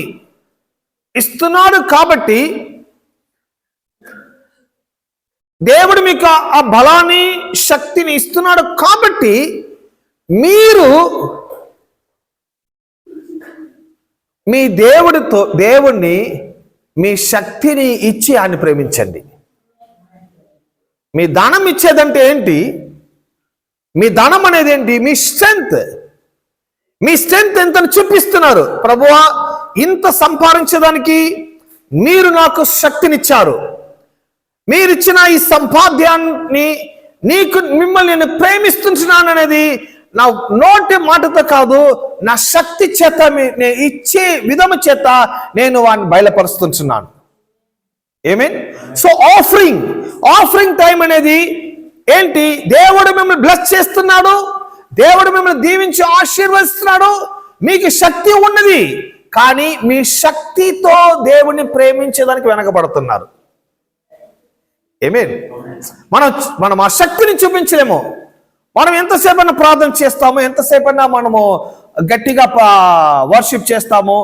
ఇస్తున్నాడు. కాబట్టి దేవుడు మీకు ఆ బలాన్ని, శక్తిని ఇస్తున్నాడు. కాబట్టి మీరు మీ దేవుణ్ణి మీ శక్తిని ఇచ్చి ఆయన ప్రేమించండి. మీ దానం ఇచ్చేదంటే ఏంటి? మీ దానం అనేది ఏంటి? మీ స్ట్రెంగ్త్. మీ స్ట్రెంగ్త్ ఎంతని చూపిస్తున్నారు. ప్రభువా, ఇంత సంపాదించడానికి మీరు నాకు శక్తినిచ్చారు. మీరిచ్చిన ఈ సంపాద్యాన్ని, మిమ్మల్ని నేను ప్రేమిస్తున్నాను అనేది నా నోటి మాటతో కాదు, నా శక్తి చేత, నేను ఇచ్చే విధము చేత నేను వాడిని బయలుపరుస్తున్నాను. ఆమేన్. సో ఆఫరింగ్ టైం అనేది ఏంటి? దేవుడు మిమ్మల్ని బ్లెస్ చేస్తున్నాడు, దేవుడు మిమ్మల్ని దీవించి ఆశీర్వదిస్తున్నాడు. మీకు శక్తి ఉన్నది, కానీ మీ శక్తితో దేవుణ్ణి ప్రేమించేదానికి వెనకబడుతున్నారు. ఆమేన్. మనం ఆ శక్తిని చూపించలేము. మనం ఎంతసేపైనా ప్రార్థన చేస్తాము, ఎంతసేపైనా మనము గట్టిగా వర్షిప్ చేస్తాము,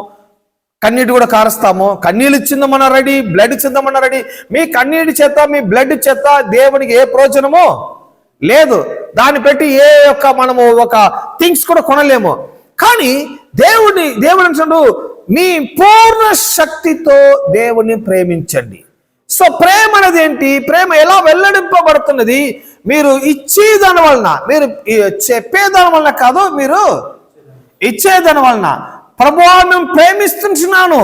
కన్నీటి కూడా కారుస్తాము. కన్నీళ్ళు చిందమన్నా రెడీ, బ్లడ్ చిందమన్నా రెడీ. మీ కన్నీటి చేత, మీ బ్లడ్ చేత దేవునికి ఏ ప్రయోజనమో లేదు. దాన్ని పెట్టి మనము ఒక థింగ్స్ కూడా కొనలేము. కానీ దేవుడు అంటున్నాడు, మీ పూర్ణ శక్తితో దేవుని ప్రేమించండి. సో ప్రేమ అనేది ఏంటి? ప్రేమ ఎలా వెల్లడింపబడుతున్నది? మీరు ఇచ్చేదాని వలన, మీరు చెప్పేదాని వలన కాదు, మీరు ఇచ్చేదాని వలన. ప్రభువా, నేను ప్రేమిస్తున్నాను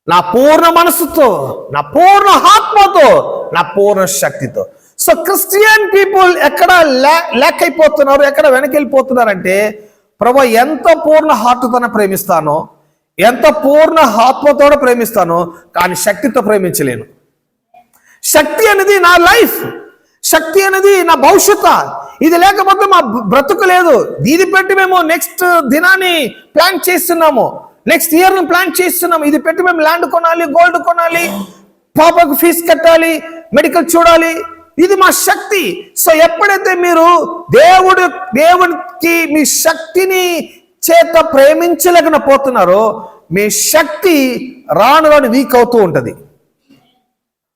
నా పూర్ణ మనసుతో, నా పూర్ణ ఆత్మతో, నా పూర్ణ శక్తితో. సో క్రిస్టియన్ పీపుల్ ఎక్కడ ల్యాక్ అయిపోతున్నారు, ఎక్కడ వెనకెళ్ళిపోతున్నారంటే, ప్రభువా, ఎంత పూర్ణ హార్ట్తోనే ప్రేమిస్తానో, ఎంత పూర్ణ ఆత్మతో ప్రేమిస్తానో, కానీ శక్తితో ప్రేమించలేను. శక్తి అనేది నా లైఫ్, శక్తి అనేది నా భవిష్యత్తు. ఇది లేకపోతే మా బ్రతుకు లేదు. ఇది పెట్టి మేము నెక్స్ట్ దినాన్ని ప్లాన్ చేస్తున్నాము, నెక్స్ట్ ఇయర్ ప్లాన్ చేస్తున్నాము. ఇది పెట్టి మేము ల్యాండ్ కొనాలి, గోల్డ్ కొనాలి, పాపకు ఫీజు కట్టాలి, మెడికల్ చూడాలి. ఇది మా శక్తి. సో ఎప్పుడైతే మీరు దేవునికి మీ శక్తిని చేత ప్రేమించలేకపోతున్నారో, మీ శక్తి రాను రాను వీక్ అవుతూ ఉంటుంది.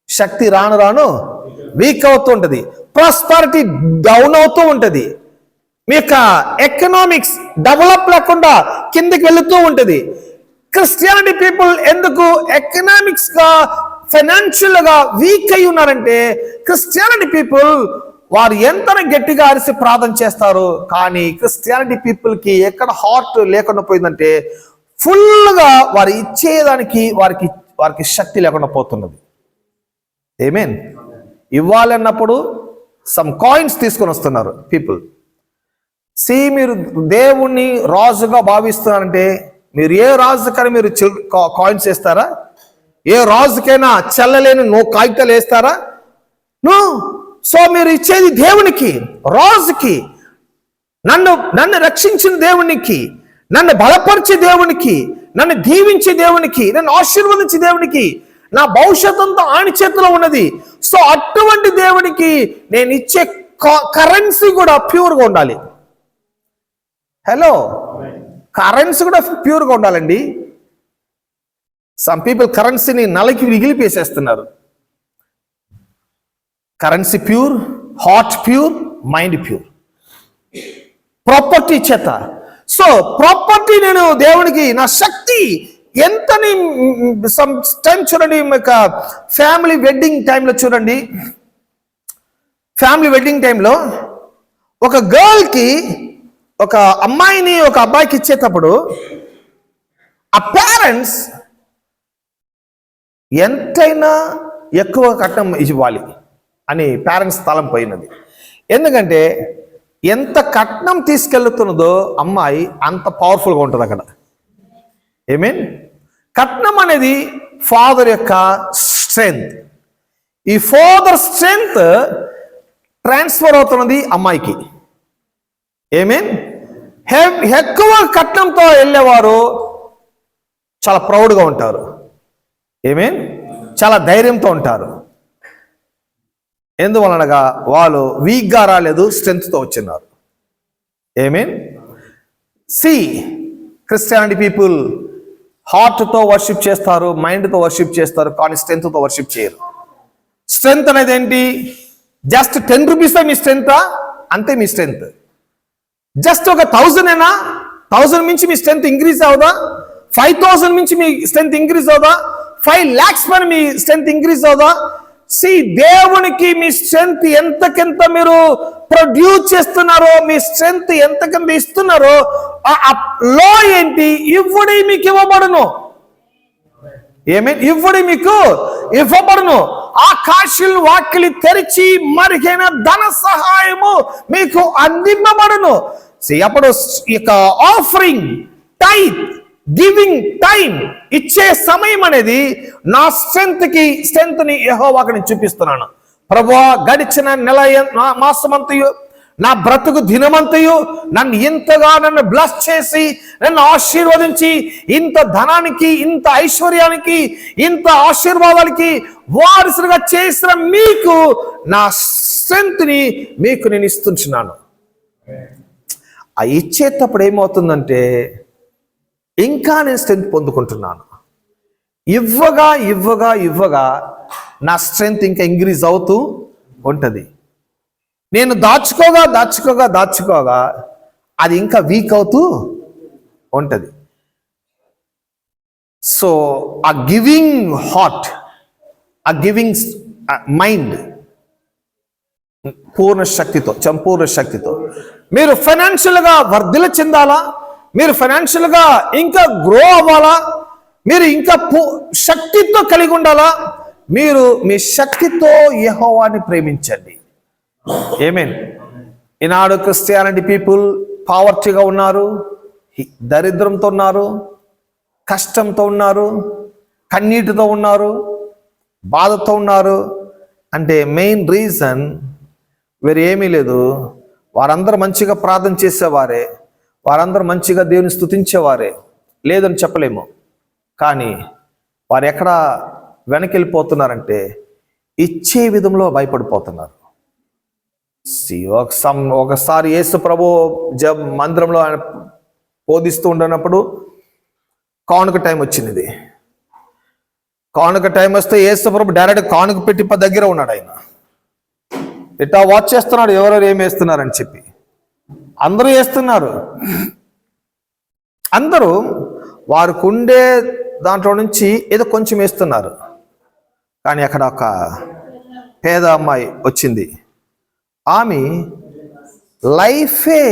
శక్తి రాను రాను వీక్ అవుతూ ఉంటుంది. ప్రాస్పరిటీ డౌన్ అవుతూ ఉంటుంది. మీ యొక్క ఎకనామిక్స్ డెవలప్ లేకుండా కిందకి వెళుతూ ఉంటుంది. క్రిస్టియానిటీ పీపుల్ ఎందుకు ఎకనామిక్స్ గా, ఫైనాన్షియల్ గా వీక్ అయి ఉన్నారంటే, క్రిస్టియానిటీ పీపుల్ వారు ఎంత గట్టిగా అరిసి ప్రార్థన చేస్తారు, కానీ క్రిస్టియానిటీ పీపుల్ కి ఎక్కడ హార్ట్ లేకుండా పోయిందంటే, ఫుల్ గా వారు ఇచ్చేదానికి వారికి శక్తి లేకుండా పోతున్నది. ఆమేన్. ఇవ్వాలన్నప్పుడు సమ్ కాయిన్స్ తీసుకొని వస్తున్నారు పీపుల్. మీరు దేవుణ్ణి రాజుగా భావిస్తున్నారంటే, మీరు ఏ రాజుకైనా మీరు కాయిన్స్ వేస్తారా? ఏ రాజుకైనా చెల్లలేని కాగితాలు వేస్తారా? నో. సో మీరు ఇచ్చేది దేవునికి, రాజుకి, నన్ను రక్షించిన దేవునికి, నన్ను బలపరిచే దేవునికి, నన్ను దీవించే దేవునికి, నన్ను ఆశీర్వదించే దేవునికి, నా భవిష్యత్తు అంతా ఆయన చేతిలో ఉన్నది. సో అటువంటి దేవునికి నేను ఇచ్చే కరెన్సీ కూడా ప్యూర్గా ఉండాలి. హలో, కరెన్సీ కూడా ప్యూర్గా ఉండాలండి. సమ్ పీపుల్ కరెన్సీని నలకి మిగిలిపేసేస్తున్నారు. Currency pure, heart pure, mind pure. Property చేత. సో ప్రాపర్టీ నేను దేవునికి నా శక్తి ఎంతని. సమ్ టైం చూడండి, ఫ్యామిలీ వెడ్డింగ్ టైంలో చూడండి, ఫ్యామిలీ వెడ్డింగ్ టైంలో ఒక గర్ల్కి, ఒక అమ్మాయిని ఒక అబ్బాయికి ఇచ్చేటప్పుడు ఆ పేరెంట్స్ ఎంతైనా ఎక్కువ కట్నం ఇవ్వాలి అని పేరెంట్స్ తలం పోయినది. ఎందుకంటే ఎంత కట్నం తీసుకెళ్తున్నదో అమ్మాయి అంత పవర్ఫుల్గా ఉంటుంది అక్కడ. మీన్ కట్నం అనేది ఫాదర్ యొక్క స్ట్రెంగ్త్. ఈ ఫాదర్ స్ట్రెంగ్త్ ట్రాన్స్ఫర్ అవుతున్నది అమ్మాయికి. మీన్ ఎక్కువ కట్నంతో వెళ్ళేవారు చాలా ప్రౌడ్గా ఉంటారు. మీన్ చాలా ధైర్యంతో ఉంటారు. ఎందువలనగా వాళ్ళు వీక్గా రాలేదు, స్ట్రెంగ్త్తో వచ్చినారు. మీన్ క్రిస్టియానిటీ పీపుల్ హార్ట్తో వర్షిప్ చేస్తారు, మైండ్తో వర్షిప్ చేస్తారు, కానీ స్ట్రెంగ్త్తో వర్షిప్ చేయరు. స్ట్రెంగ్త్ అనేది ఏంటి? జస్ట్ 10 రూపీస్ మీ స్ట్రెంగ్తా? అంతే మీ స్ట్రెంగ్త్. జస్ట్ ఒక 1000 1000 మించి మీ స్ట్రెంగ్త్ ఇంక్రీజ్ అవుదా? 5000 మించి మీ స్ట్రెంగ్త్ ఇంక్రీజ్ అవుదా? 5 lakhs పైన మీ స్ట్రెంగ్త్ ఇంక్రీజ్ అవుదా? దేవునికి మీ స్ట్రెంగ్త్ ఎంతకెంత మీరు ప్రొడ్యూస్ చేస్తున్నారో, మీ స్ట్రెంగ్త్ ఎంతకెంత ఇస్తున్నారో, లో ఏంటి? ఇవ్వడి మీకు ఇవ్వబడును. ఇవ్వడి మీకు ఇవ్వబడును. ఆకాశం వాకిలి తెరిచి మరిగైన ధన సహాయము మీకు అందింపబడును. అప్పుడు ఇక ఆఫరింగ్, టైత్, గివింగ్ టైం, ఇచ్చే సమయం అనేది నా స్ట్రెంగ్త్ని యెహోవాకు నేను చూపిస్తున్నాను. ప్రభువా, గడిచిన నెల మాసమంతయు, నా బ్రతుకు దినమంతయు నన్ను బ్లెస్ చేసి, నన్ను ఆశీర్వదించి, ఇంత ధనానికి, ఇంత ఐశ్వర్యానికి, ఇంత ఆశీర్వాదాలకి వారసులుగా చేసిన మీకు నా స్ట్రెంగ్త్ని మీకు నేను ఇస్తున్నాను. ఆ ఇచ్చేటప్పుడు ఏమవుతుందంటే ఇంకా నేను స్ట్రెంగ్త్ పొందుకుంటున్నాను. ఇవ్వగా ఇవ్వగా ఇవ్వగా నా స్ట్రెంగ్త్ ఇంకా ఇంక్రీజ్ అవుతూ ఉంటుంది. నేను దాచుకోగా దాచుకోగా దాచుకోగా అది ఇంకా వీక్ అవుతూ ఉంటుంది. సో ఆ గివింగ్ హార్ట్, ఆ గివింగ్ మైండ్ పూర్ణ శక్తితో, సంపూర్ణ శక్తితో మీరు ఫైనాన్షియల్గా వర్ధిల్ల చెందాలా, మీరు ఫైనాన్షియల్గా ఇంకా గ్రో అవ్వాలా, మీరు ఇంకా శక్తితో కలిగి ఉండాలా, మీరు మీ శక్తితో యెహోవాని ప్రేమించండి. ఆమేన్. ఈనాడు క్రిస్టియానిటీ పీపుల్ పావర్టీగా ఉన్నారు, దరిద్రంతో ఉన్నారు, కష్టంతో ఉన్నారు, కన్నీటితో ఉన్నారు, బాధతో ఉన్నారు. అంటే మెయిన్ రీజన్ వేరే ఏమీ లేదు. వారందరూ మంచిగా ప్రార్థన చేసేవారే, వారందరూ మంచిగా దేవుని స్తుతించేవారే, లేదని చెప్పలేము. కానీ వారు ఎక్కడ వెనకెళ్ళిపోతున్నారంటే ఇచ్చే విధంలో భయపడిపోతున్నారు. ఒకసారి యేసు ప్రభు మందిరంలో ఆయన బోధిస్తూ ఉండనప్పుడు కానుక టైం వచ్చింది. కానుక టైం వస్తే యేసు ప్రభు డైరెక్ట్ కానుక పెట్టి దగ్గర ఉన్నాడు. ఆయన ఇట్లా వాచ్ చేస్తున్నాడు, ఎవరెవరు ఏం వేస్తున్నారని చెప్పి. అందరూ వేస్తున్నారు. అందరూ వారికి ఉండే దాంట్లో నుంచి ఏదో కొంచెం వేస్తున్నారు. కానీ అక్కడ ఒక పేద అమ్మాయి వచ్చింది. ఆమె లైఫే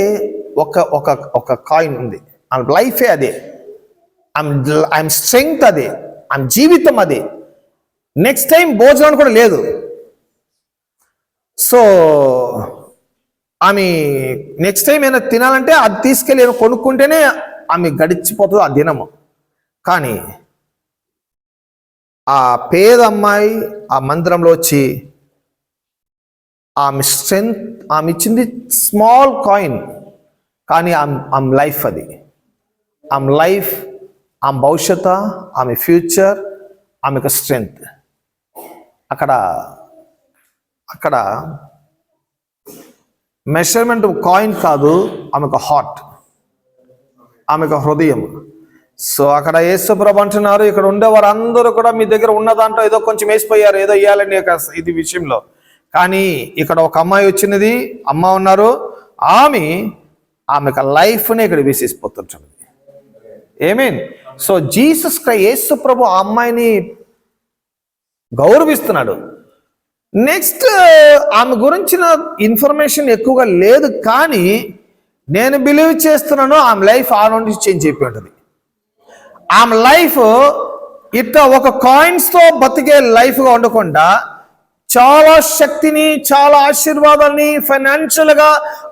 ఒక ఒక ఒక కాయిన్ ఉంది. ఆమె లైఫే అదే, ఆమె స్ట్రెంగ్త్ అదే, ఆమె జీవితం అదే. నెక్స్ట్ టైం భోజనం కూడా లేదు. సో ఆమె నెక్స్ట్ టైం ఏమైనా తినాలంటే అది తీసుకెళ్ళి కొనుక్కుంటేనే ఆమె గడిచిపోతుంది ఆ దినము. కానీ ఆ పేద అమ్మాయి ఆ మందిరంలో వచ్చి ఆమె స్ట్రెంగ్త్, ఆమె ఇచ్చింది స్మాల్ కాయిన్, కానీ ఆమె లైఫ్ అది, ఆమె లైఫ్, ఆమె భవిష్యత్తు, ఆమె ఫ్యూచర్, ఆమె యొక్క స్ట్రెంగ్త్. అక్కడ మెజర్మెంట్ కాయిన్ కాదు, ఆమె ఒక హార్ట్, ఆమె ఒక హృదయం. సో అక్కడ యేసు ప్రభు అంటున్నారు, ఇక్కడ ఉండేవారు అందరూ కూడా మీ దగ్గర ఉన్న దాంట్లో ఏదో కొంచెం వేసిపోయారు, ఏదో ఇవ్వాలని ఇది విషయంలో. కానీ ఇక్కడ ఒక అమ్మాయి వచ్చినది, అమ్మ ఉన్నారు, ఆమె యొక్క లైఫ్ని ఇక్కడ వేసేసిపోతుంటుంది. ఆమేన్. సో జీసస్ క్రైస్ట్, యేసు ప్రభు ఆ అమ్మాయిని గౌరవిస్తున్నాడు. నెక్స్ట్ ఆమె గురించిన ఇన్ఫర్మేషన్ ఎక్కువగా లేదు, కానీ నేను బిలీవ్ చేస్తున్నాను ఆమె లైఫ్ ఆ నుండి చేంజ్ అయిపోయి ఉంటుంది. ఆమె లైఫ్ ఇట్లా ఒక కాయిన్స్తో బతికే లైఫ్గా ఉండకుండా చాలా శక్తిని, చాలా ఆశీర్వాదాన్ని ఫైనాన్షియల్గా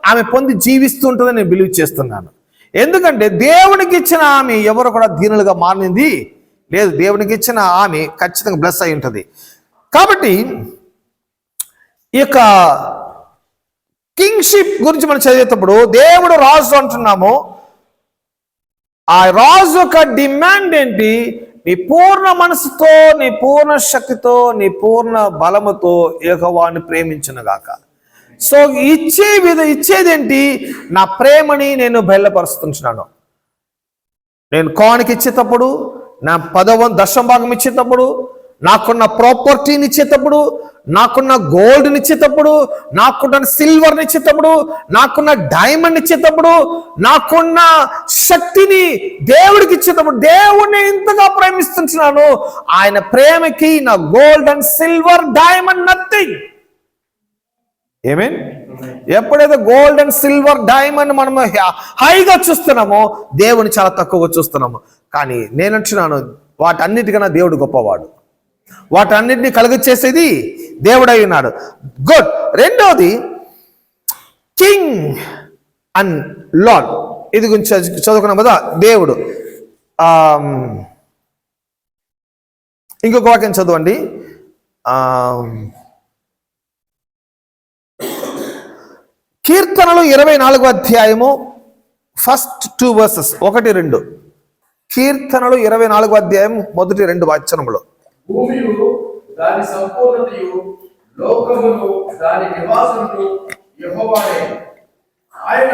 ఆమె పొంది జీవిస్తూ ఉంటుందని నేను బిలీవ్ చేస్తున్నాను. ఎందుకంటే దేవునికి ఇచ్చిన ఆమె ఎవరు కూడా దీనులుగా మారింది లేదు. దేవునికి ఇచ్చిన ఆమె ఖచ్చితంగా బ్లెస్ అయి ఉంటుంది. కాబట్టి ఈ యొక్క కింగ్షిప్ గురించి మనం చదివేటప్పుడు దేవుడు రాజు అంటున్నాము. ఆ రాజు యొక్క డిమాండ్ ఏంటి? నీ పూర్ణ మనసుతో, నీ పూర్ణ శక్తితో, నీ పూర్ణ బలముతో యెహోవాను ప్రేమించును గాక. సో ఇచ్చేదేంటి? నా ప్రేమని నేను బయలుపరుస్తున్నాను. నేను కానుక ఇచ్చేటప్పుడు, నా 10వ దశమ భాగం ఇచ్చేటప్పుడు, నాకున్న ప్రాపర్టీని ఇచ్చేటప్పుడు, నాకున్న గోల్డ్ని ఇచ్చేటప్పుడు, నాకున్న సిల్వర్ని ఇచ్చేటప్పుడు, నాకున్న డైమండ్ ఇచ్చేటప్పుడు, నాకున్న శక్తిని దేవుడికి ఇచ్చేటప్పుడు దేవుడిని ఇంతగా ప్రేమిస్తున్నాను. ఆయన ప్రేమకి నా gold and silver diamond nothing. Amen? ఎప్పుడైతే గోల్డ్ అండ్ సిల్వర్ డైమండ్ మనం హైగా చూస్తున్నామో దేవుని చాలా తక్కువగా చూస్తున్నాము. కానీ నేను అంటున్నాను, వాటన్నిటికన్నా దేవుడు గొప్పవాడు. వాటన్నిటిని కలుగచేసేది దేవుడై ఉన్నాడు. గుడ్. రెండోది కింగ్ అండ్ లార్డ్. ఇది గురించి చదువుకున్నాం కదా. దేవుడు. ఇంకొక వాక్యం చదవండి. కీర్తనలు 24వ అధ్యాయము ఫస్ట్ 2 verses 1-2. కీర్తనలు 24వ అధ్యాయం మొదటి 2 వచనములు. భూమియు దాని సంపూర్ణతయు లోకమును దాని నివాసులను యెహోవాయే. ఆయన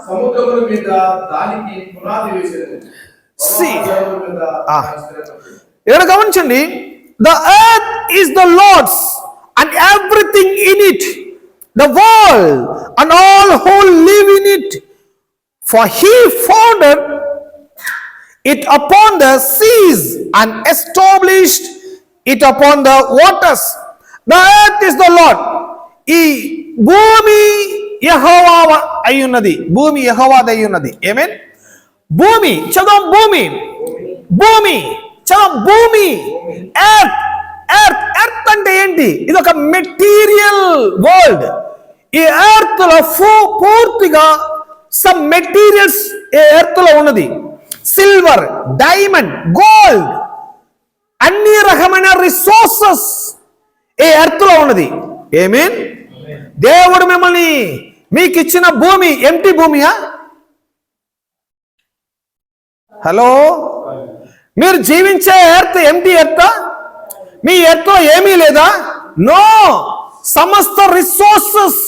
సముద్రముల మీద దానికి పునాది వేసెను. ఇక్కడ గమనించండి. The earth is the Lord's and everything in it, the world and all who live in it, for he founded it upon the seas and established it upon the waters. The earth is the Lord. ఈ భూమి యెహోవా అయ్యున్నది. భూమి యెహోవాది అయ్యున్నది. ఆమేన్. భూమి చదవం. భూమి భూమి చదవం. భూమి earth. Earth earth అంటే ఏంటి? ఇది ఒక మెటీరియల్ వరల్డ్. ఈ ఎర్త్ లో పూర్తిగా సమ్ మెటీరియల్స్ ఈ ఎర్త్ లో ఉన్నది. సిల్వర్, డైమండ్, గోల్డ్, అన్ని రకమైన రిసోర్సెస్ ఈ ఎర్త్ లో ఉన్నది. ఆమేన్. దేవుడు మిమ్మల్ని మీకు ఇచ్చిన భూమి ఎంటీ భూమియా? హలో, మీరు జీవించే ఎర్త్ ఎంటీ ఎర్త్? మీ ఎర్త్ లో ఏమీ లేదా? నో. సమస్త రిసోర్సెస్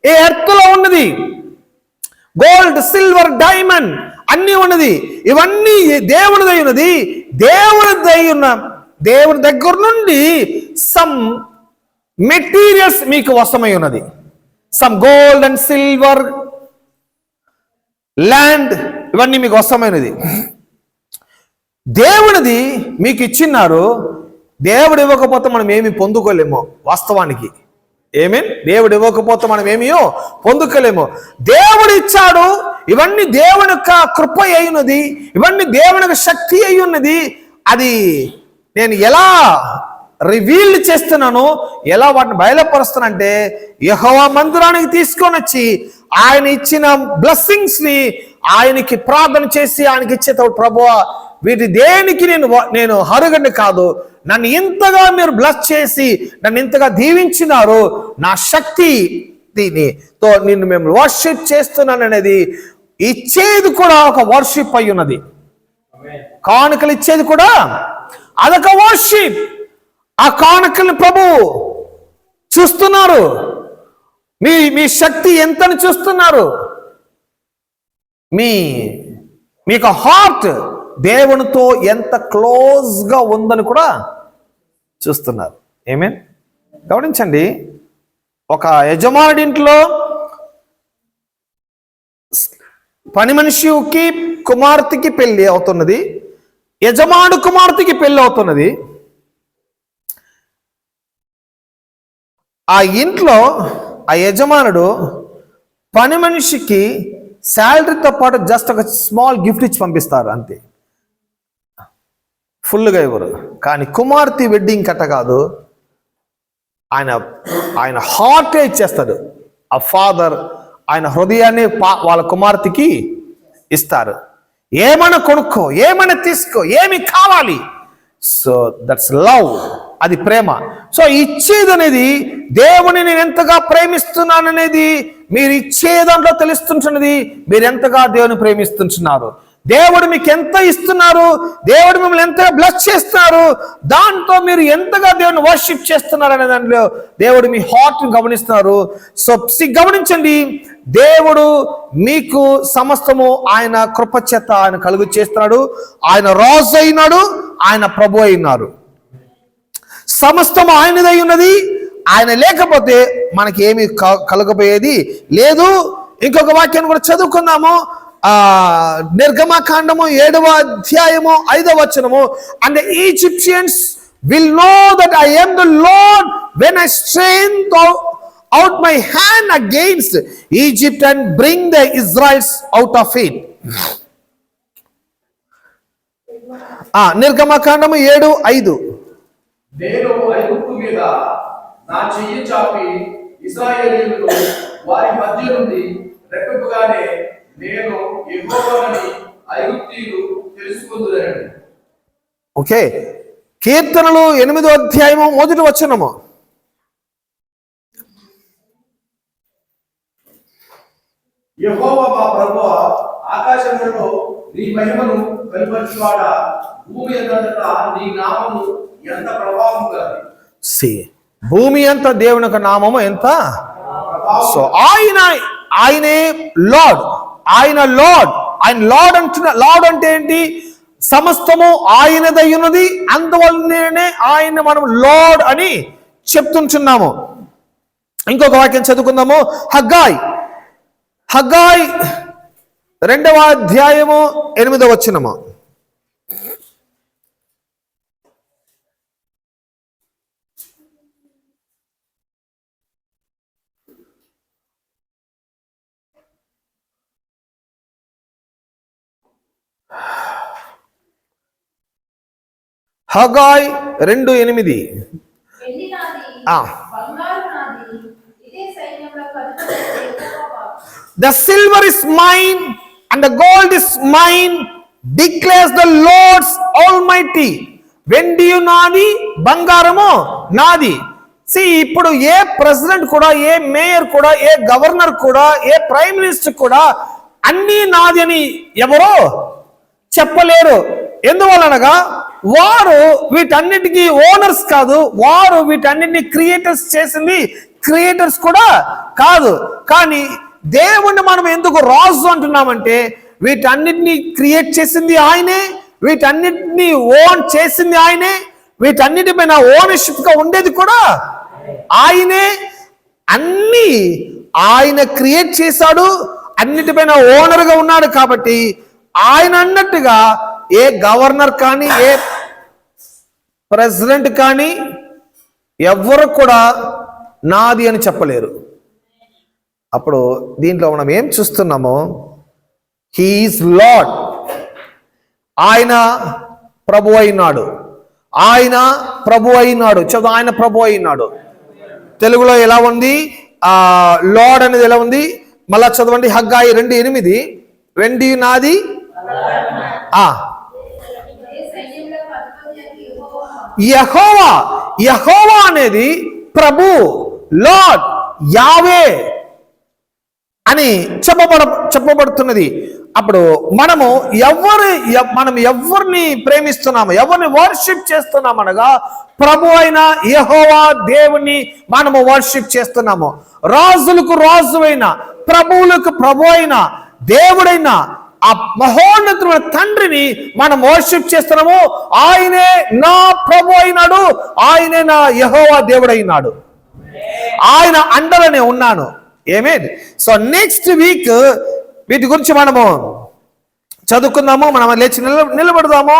ఈ ఎర్త్ లో ఉన్నది. గోల్డ్, సిల్వర్, డైమండ్ అన్ని ఉన్నది. ఇవన్నీ దేవునిదై ఉన్నది. దేవుని దగ్గర నుండి సమ్ మెటీరియల్స్ మీకు వశమై ఉన్నది. Some gold and silver, land, ఇవన్నీ మీకు వశమైనది. దేవునిది మీకు ఇచ్చినారు. దేవుడు ఇవ్వకపోతే మనం ఏమి పొందుకోలేము వాస్తవానికి. ఆమేన్. దేవుడు ఇవ్వకపోతే మనం ఏమీయో పొందుకోలేము. దేవుడు ఇచ్చాడు. ఇవన్నీ దేవుని యొక్క కృప అయి ఉన్నది. ఇవన్నీ దేవుని యొక్క శక్తి అయి ఉన్నది. అది నేను ఎలా రివీల్ చేస్తున్నాను, ఎలా వాటిని బయలుపరుస్తానంటే యెహోవా మందిరానికి తీసుకొని వచ్చి ఆయన ఇచ్చిన బ్లెస్సింగ్స్ ని ఆయనకి ప్రార్థన చేసి ఆయనకి ఇచ్చేటప్పుడు, ప్రభువా వీటి దేనికి నేను హరుగండి కాదు, నన్ను ఇంతగా మీరు బ్లెస్ చేసి నన్ను ఇంతగా దీవించినారు, నా శక్తి దీనితో నిన్ను మేము వర్షిప్ చేస్తున్నాను అనేది ఇచ్చేది కూడా ఒక వర్షిప్ అయి ఉన్నది. కానుకలు ఇచ్చేది కూడా అదొక వర్షిప్. ఆ కానుకల్ని ప్రభు చూస్తున్నారు. మీ శక్తి ఎంతని చూస్తున్నారు. మీకు హార్ట్ దేవునితో ఎంత క్లోజ్ గా ఉందని కూడా చూస్తున్నారు. ఆమేన్. గమనించండి, ఒక యజమానుడి ఇంట్లో పని మనిషికి కుమార్తెకి పెళ్లి అవుతున్నది. యజమానుడు కుమార్తెకి పెళ్లి అవుతున్నది. ఆ ఇంట్లో ఆ యజమానుడు పని మనిషికి శాలరీతో పాటు జస్ట్ ఒక స్మాల్ గిఫ్ట్ ఇచ్చి పంపిస్తారు అంతే, ఫుల్గా ఇవ్వరు. కానీ కుమార్తె వెడ్డింగ్ కట్ట కాదు, ఆయన హార్టే ఇచ్చేస్తాడు. ఆ ఫాదర్ ఆయన హృదయాన్ని వాళ్ళ కుమార్తెకి ఇస్తారు. ఏమైనా కొనుక్కో, ఏమైనా తీసుకో, ఏమి కావాలి. సో దట్స్ లవ్, అది ప్రేమ. సో ఇచ్చేది అనేది దేవుని నేను ఎంతగా ప్రేమిస్తున్నాననేది మీరు ఇచ్చే దాంట్లో తెలుస్తుంటున్నది. మీరు ఎంతగా దేవుని ప్రేమిస్తుంటున్నారు, దేవుడు మీకు ఎంత ఇస్తున్నారు, దేవుడు మిమ్మల్ని ఎంతగా బ్లెస్ చేస్తున్నారు, దాంతో మీరు ఎంతగా దేవుని వర్షిప్ చేస్తున్నారు అనే దాంట్లో దేవుడు మీ హార్ట్ని గమనిస్తున్నారు. సో గమనించండి, దేవుడు మీకు సమస్తము ఆయన కృపచేత ఆయన కలుగు చేస్తున్నాడు. ఆయన రాజు అయినాడు, ఆయన ప్రభు అయినారు. సమస్తము ఆయనదై ఉన్నది. ఆయన లేకపోతే మనకి ఏమి కలగబోయేది లేదు. ఇంకొక వాక్యాన్ని కూడా చదువుకుందాము. నిర్గమకాండము 7వ అధ్యాయము 5వ వచనము. And the Egyptians will know that I am the Lord when I strength out my hand against Egypt and bring the Israelites out of it. నిర్గమకాండము 7:5. నేను ఐగుప్తు మీద నా చెయ్యి చాపి ఇశ్రాయేలీయులను వారి మధ్య నుండి రెప్పింపగానే నేను యెహోవానని ఐగుప్తీయులు తెలుసుకుందురని. ఓకే, కీర్తనలు 8వ అధ్యాయము 1వ వచనము. యెహోవా మా ప్రభువా, ఆకాశములలో నీ మహిమను వెలువరించువాడా, భూమి అంతటా నీ నామము ఎంత ప్రభావం గలది. భూమి అంత దేవుని యొక్క నామము ఎంత. సో ఆయనే లార్డ్, ఆయన అంటున్న. లార్డ్ అంటే ఏంటి? సమస్తము ఆయనదై ఉన్నది, అందువల్లనే ఆయన మనం లార్డ్ అని చెప్తుంటున్నాము. ఇంకొక వాక్యం చదువుకుందాము. హగ్గాయ్ 2వ అధ్యాయము 8వ వచనము. హగ్గాయ్ 2:8. The silver is mine and the gold is mine, declares the Lord's Almighty. వెండియు నాది, బంగారము నాది. ఇప్పుడు ఏ ప్రెసిడెంట్ కూడా, ఏ మేయర్ కూడా, ఏ గవర్నర్ కూడా, ఏ ప్రైమ్ మినిస్టర్ కూడా అన్నీ నాది అని ఎవరో చెప్పలేరు. ఎందువలనగా వారు వీటన్నిటికీ ఓనర్స్ కాదు, వారు వీటన్నిటిని క్రియేటర్స్ చేసింది క్రియేటర్స్ కూడా కాదు. కానీ దేవుణ్ణి మనం ఎందుకు రాజు అంటున్నామంటే వీటన్నిటిని క్రియేట్ చేసింది ఆయనే, వీటన్నిటిని ఓన్ చేసింది ఆయనే, వీటన్నిటిపైన ఓనర్షిప్ గా ఉండేది కూడా ఆయనే. అన్ని ఆయన క్రియేట్ చేశాడు, అన్నిటిపైన ఓనర్ గా ఉన్నాడు. కాబట్టి ఆయన అన్నట్టుగా ఏ గవర్నర్ కానీ, ఏ ప్రెసిడెంట్ కానీ ఎవ్వరు కూడా నాది అని చెప్పలేరు. అప్పుడు దీంట్లో మనం ఏం చూస్తున్నామో, హీ ఈజ్ లార్డ్, ఆయన ప్రభు అయినాడు, ఆయన ప్రభు అయినాడు. చదువు, ఆయన ప్రభు అయినాడు. తెలుగులో ఎలా ఉంది లార్డ్ అనేది ఎలా ఉంది? మళ్ళా చదవండి. హగ్గాయి 2:8. వెండి నాది, యెహోవా అనేది ప్రభు, లార్డ్, యావే అని చెప్పబడుతున్నది. అప్పుడు మనం ఎవరిని ప్రేమిస్తున్నాము, ఎవరిని వర్షిప్ చేస్తున్నాము అనగా ప్రభు అయిన యెహోవా దేవుని మనము వర్షిప్ చేస్తున్నాము. రాజులకు రాజు అయిన, ప్రభువులకు ప్రభు అయిన దేవుడైన ఆ మహోన్నతుడైన తండ్రిని మనం వర్షిప్ చేస్తున్నాము. ఆయనే నా ప్రభు అయినాడు, ఆయనే నా యెహోవా దేవుడైనాడు. ఆయన అండలోనే ఉన్నాను. ఆమేన్. సో నెక్స్ట్ వీక్ వీటి గురించి మనము చదువుకుందాము. మనం లేచి నిలబడదాము.